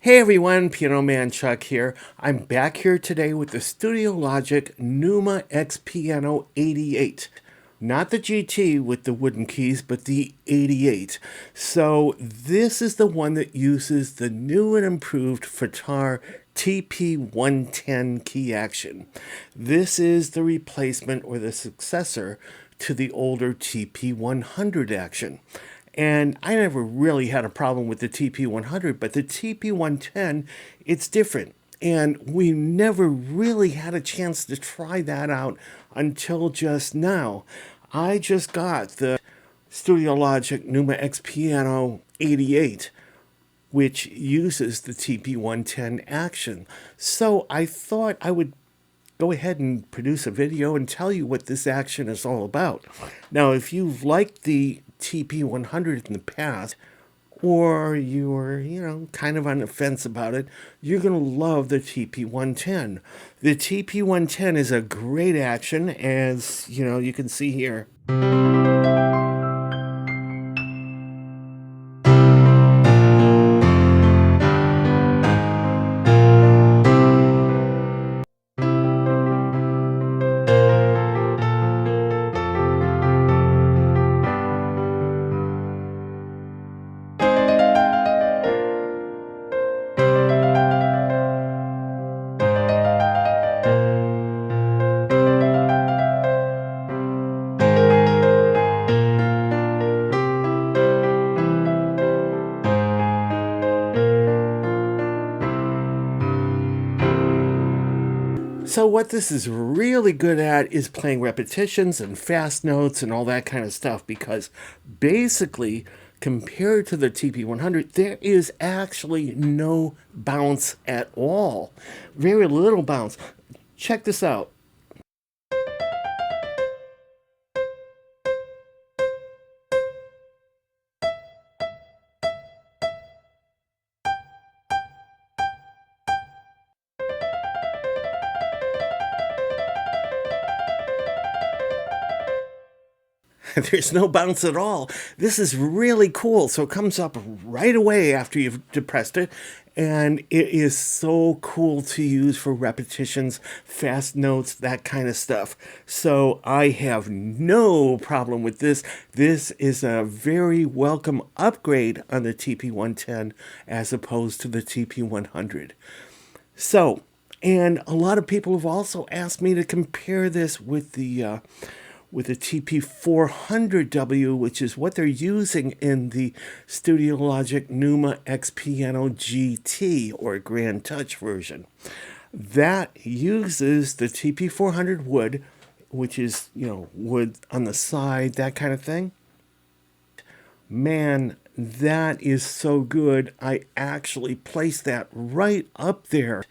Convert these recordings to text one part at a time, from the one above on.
Hey everyone, Piano Man Chuck here. I'm back here today with the Studiologic Numa X Piano 88. Not the GT with the wooden keys, but the 88. So this is the one that uses the new and improved Fatar TP110 key action. This is the replacement or the successor to the older TP100 action. And I never really had a problem with the TP100, but the TP110, it's different. And we never really had a chance to try that out until just now. I just got the Studiologic Numa X Piano 88, which uses the TP110 action. So I thought I would go ahead and produce a video and tell you what this action is all about. Now, if you've liked the TP100 in the past, or you're, kind of on the fence about it, you're going to love the TP110. The TP110 is a great action, as, you can see here. So what this is really good at is playing repetitions and fast notes and all that kind of stuff, because basically, compared to the TP100, there is actually no bounce at all. Very little bounce. Check this out. There's no bounce at all. This is really cool. So it comes up right away after you've depressed it. And it is so cool to use for repetitions, fast notes, that kind of stuff. So I have no problem with this. This is a very welcome upgrade on the TP110 as opposed to the TP100. So, and a lot of people have also asked me to compare this with the TP400W, which is what they're using in the Studiologic Numa X Piano GT or Grand Touch version. That uses the TP400 wood, which is, wood on the side, that kind of thing. Man, that is so good. I actually placed that right up there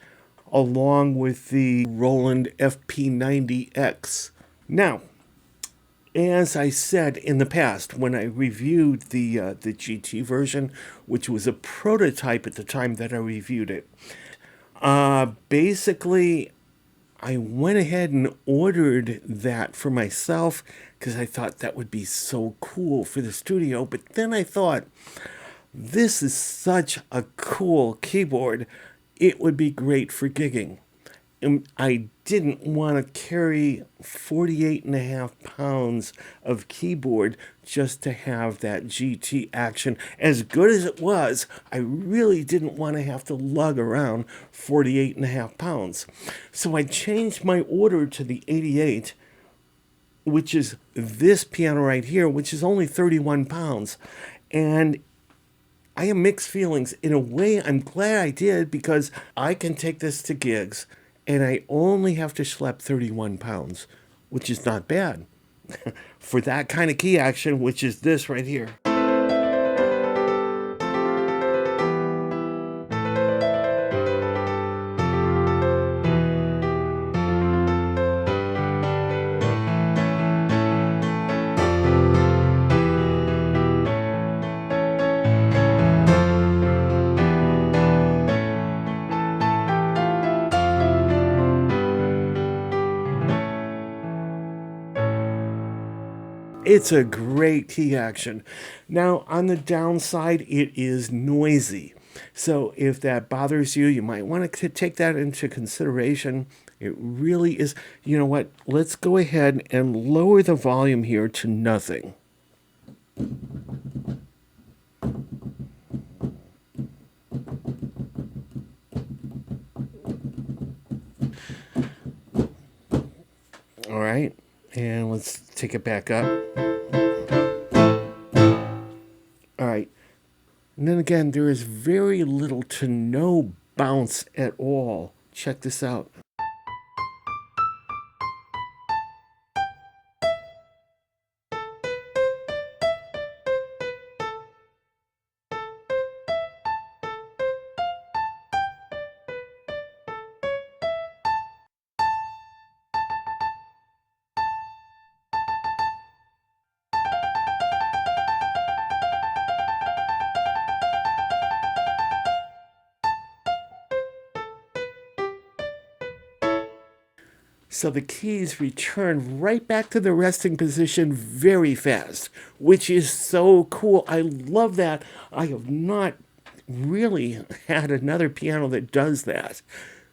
along with the Roland FP90X. Now, as I said in the past, when I reviewed the GT version, which was a prototype at the time that I reviewed it, basically, I went ahead and ordered that for myself because I thought that would be so cool for the studio. But then I thought, this is such a cool keyboard, it would be great for gigging. I didn't want to carry 48 and a half pounds of keyboard just to have that GT action. As good as it was, I really didn't want to have to lug around 48 and a half pounds. So I changed my order to the 88, which is this piano right here, which is only 31 pounds. And I have mixed feelings. In a way, I'm glad I did because I can take this to gigs and I only have to schlep 31 pounds, which is not bad for that kind of key action, which is this right here. It's a great key action. Now, on the downside, it is noisy. So if that bothers you, you might want to take that into consideration. It really is. You know what? Let's go ahead and lower the volume here to nothing. All right. And let's take it back up. All right. And then again, there is very little to no bounce at all. Check this out. So the keys return right back to the resting position very fast, which is so cool. I love that. I have not really had another piano that does that.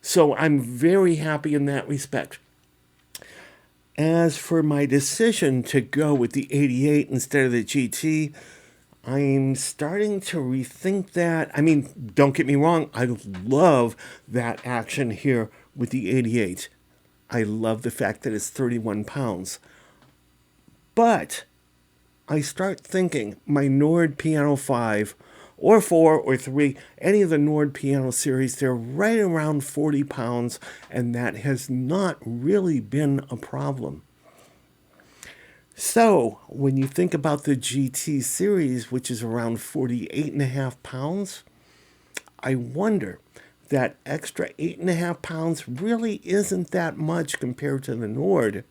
So I'm very happy in that respect. As for my decision to go with the 88 instead of the GT, I'm starting to rethink that. I mean, don't get me wrong, I love that action here with the 88. I love the fact that it's 31 pounds. But I start thinking my Nord Piano 5 or 4 or 3, any of the Nord Piano series, they're right around 40 pounds, and that has not really been a problem. So when you think about the GT series, which is around 48.5 pounds, I wonder that extra 8.5 pounds really isn't that much compared to the Nord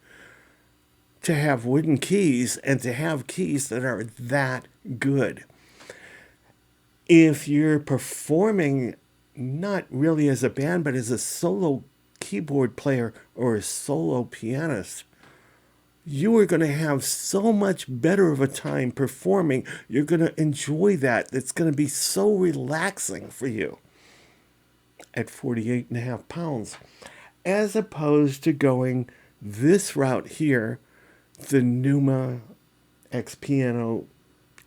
to have wooden keys and to have keys that are that good. If you're performing not really as a band, but as a solo keyboard player or a solo pianist, you are going to have so much better of a time performing. You're going to enjoy that. It's going to be so relaxing for you at 48.5 pounds, as opposed to going this route here, the Numa X Piano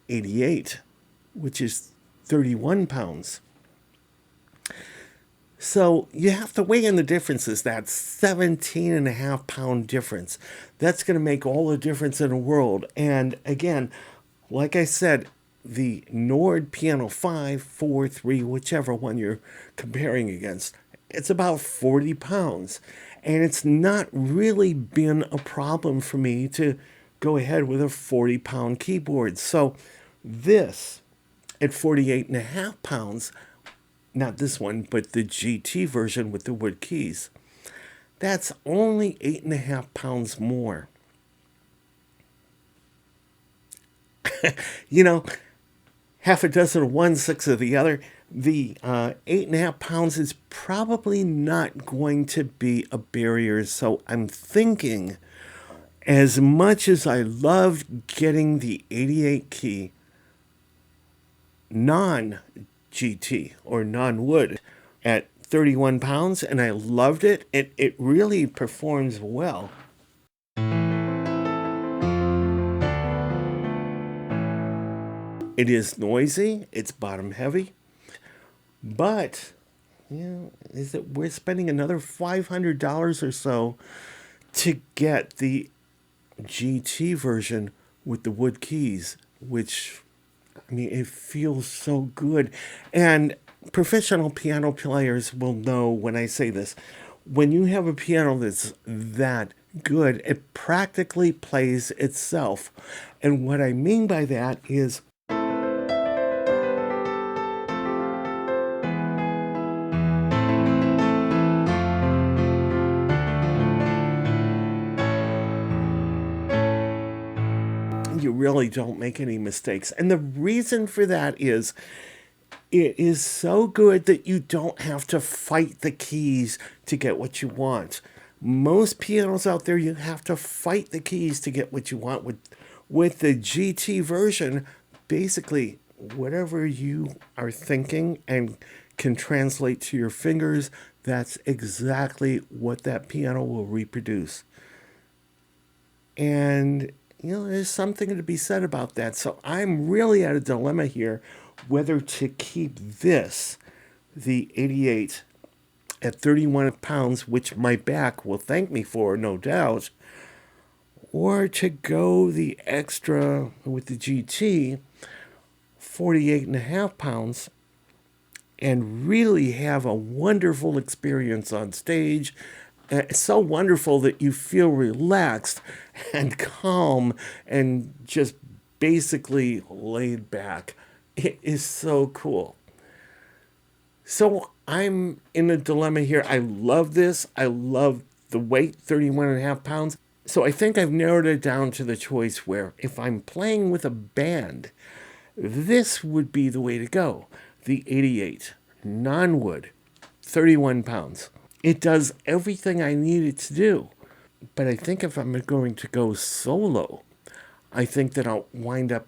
88, which is 31 pounds. So you have to weigh in the differences. That 17.5 pound difference. That's going to make all the difference in the world. And again, like I said, the Nord Piano 5, 4, 3, whichever one you're comparing against, it's about 40 pounds. And it's not really been a problem for me to go ahead with a 40-pound keyboard. So this at 48.5 pounds, not this one, but the GT version with the wood keys, that's only 8.5 pounds more. You know, half a dozen of one, six of the other. The 8.5 pounds is probably not going to be a barrier. So I'm thinking, as much as I loved getting the 88 key non GT or non wood at 31 pounds, and I loved it, it really performs well. It is noisy, it's bottom heavy, but is it worth spending another $500 or so to get the GT version with the wood keys, which, I mean, it feels so good. And professional piano players will know when I say this. When you have a piano that's that good, it practically plays itself. And what I mean by that is you really don't make any mistakes. And the reason for that is it is so good that you don't have to fight the keys to get what you want. Most pianos out there, you have to fight the keys to get what you want. With the GT version, basically, whatever you are thinking and can translate to your fingers, that's exactly what that piano will reproduce. And, there's something to be said about that. So I'm really at a dilemma here whether to keep this, the 88, at 31 pounds, which my back will thank me for, no doubt, or to go the extra with the GT, 48 and a half pounds, and really have a wonderful experience on stage. It's so wonderful that you feel relaxed and calm and just basically laid back. It is so cool. So I'm in a dilemma here. I love this. I love the weight, 31 and a half pounds. So I think I've narrowed it down to the choice where if I'm playing with a band, this would be the way to go. The 88, non-wood, 31 pounds. It does everything I need it to do. But I think if I'm going to go solo, I think that I'll wind up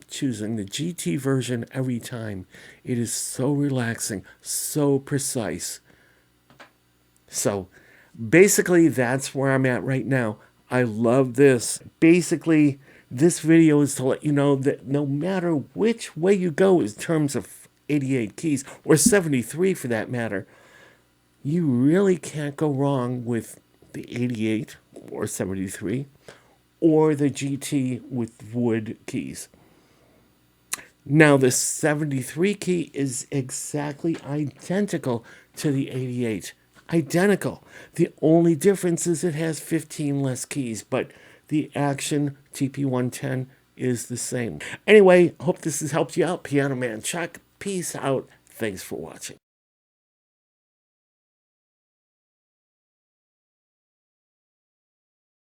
choosing the GT version every time. It is so relaxing, so precise. So basically, that's where I'm at right now. I love this. Basically, this video is to let you know that no matter which way you go in terms of 88 keys, or 73 for that matter, you really can't go wrong with the 88 or 73 or the GT with wood keys. Now, the 73 key is exactly identical to the 88. Identical. The only difference is it has 15 less keys, but the Action TP110 is the same. Anyway, hope this has helped you out. Piano Man Chuck, peace out. Thanks for watching.